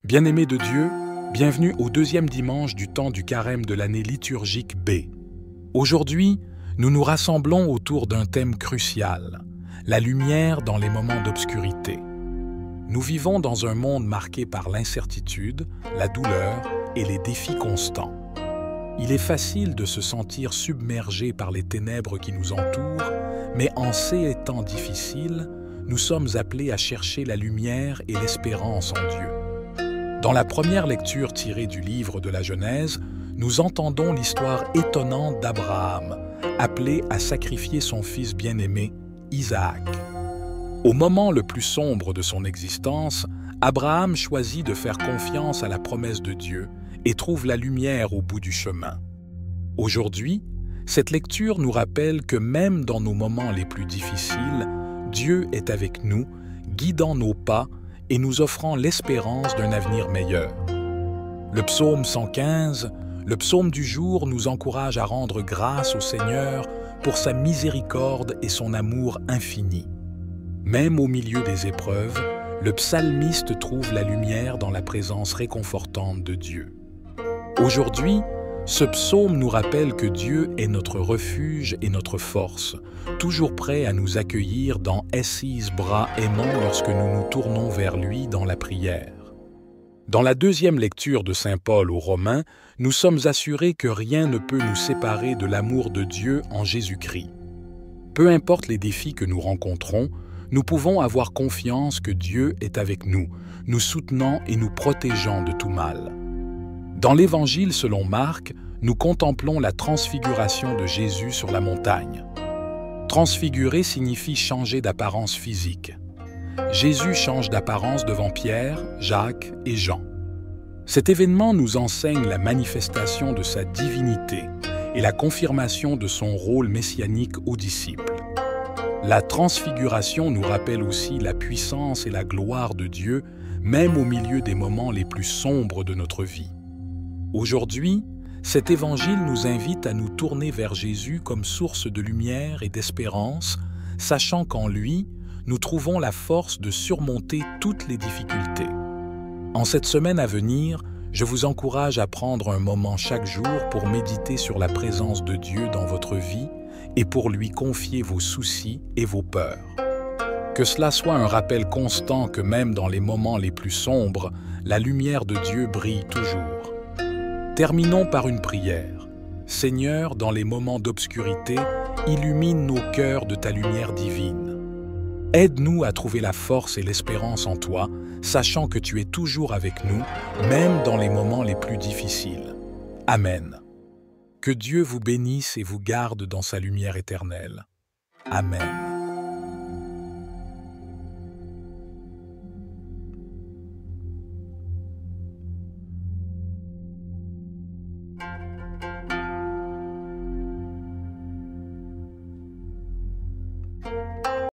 Bien-aimés de Dieu, bienvenue au deuxième dimanche du temps du carême de l'année liturgique B. Aujourd'hui, nous nous rassemblons autour d'un thème crucial, la lumière dans les moments d'obscurité. Nous vivons dans un monde marqué par l'incertitude, la douleur et les défis constants. Il est facile de se sentir submergé par les ténèbres qui nous entourent, mais en ces temps difficiles, nous sommes appelés à chercher la lumière et l'espérance en Dieu. Dans la première lecture tirée du livre de la Genèse, nous entendons l'histoire étonnante d'Abraham, appelé à sacrifier son fils bien-aimé, Isaac. Au moment le plus sombre de son existence, Abraham choisit de faire confiance à la promesse de Dieu et trouve la lumière au bout du chemin. Aujourd'hui, cette lecture nous rappelle que même dans nos moments les plus difficiles, Dieu est avec nous, guidant nos pas et nous offrant l'espérance d'un avenir meilleur. Le psaume 115, le psaume du jour, nous encourage à rendre grâce au Seigneur pour sa miséricorde et son amour infini. Même au milieu des épreuves, le psalmiste trouve la lumière dans la présence réconfortante de Dieu. Aujourd'hui, ce psaume nous rappelle que Dieu est notre refuge et notre force, toujours prêt à nous accueillir dans ses bras aimants lorsque nous nous tournons vers lui dans la prière. Dans la deuxième lecture de Saint Paul aux Romains, nous sommes assurés que rien ne peut nous séparer de l'amour de Dieu en Jésus-Christ. Peu importe les défis que nous rencontrons, nous pouvons avoir confiance que Dieu est avec nous, nous soutenant et nous protégeant de tout mal. Dans l'Évangile selon Marc, nous contemplons la transfiguration de Jésus sur la montagne. Transfigurer signifie changer d'apparence physique. Jésus change d'apparence devant Pierre, Jacques et Jean. Cet événement nous enseigne la manifestation de sa divinité et la confirmation de son rôle messianique aux disciples. La transfiguration nous rappelle aussi la puissance et la gloire de Dieu, même au milieu des moments les plus sombres de notre vie. Aujourd'hui, cet évangile nous invite à nous tourner vers Jésus comme source de lumière et d'espérance, sachant qu'en lui, nous trouvons la force de surmonter toutes les difficultés. En cette semaine à venir, je vous encourage à prendre un moment chaque jour pour méditer sur la présence de Dieu dans votre vie et pour lui confier vos soucis et vos peurs. Que cela soit un rappel constant que même dans les moments les plus sombres, la lumière de Dieu brille toujours. Terminons par une prière. Seigneur, dans les moments d'obscurité, illumine nos cœurs de ta lumière divine. Aide-nous à trouver la force et l'espérance en toi, sachant que tu es toujours avec nous, même dans les moments les plus difficiles. Amen. Que Dieu vous bénisse et vous garde dans sa lumière éternelle. Amen.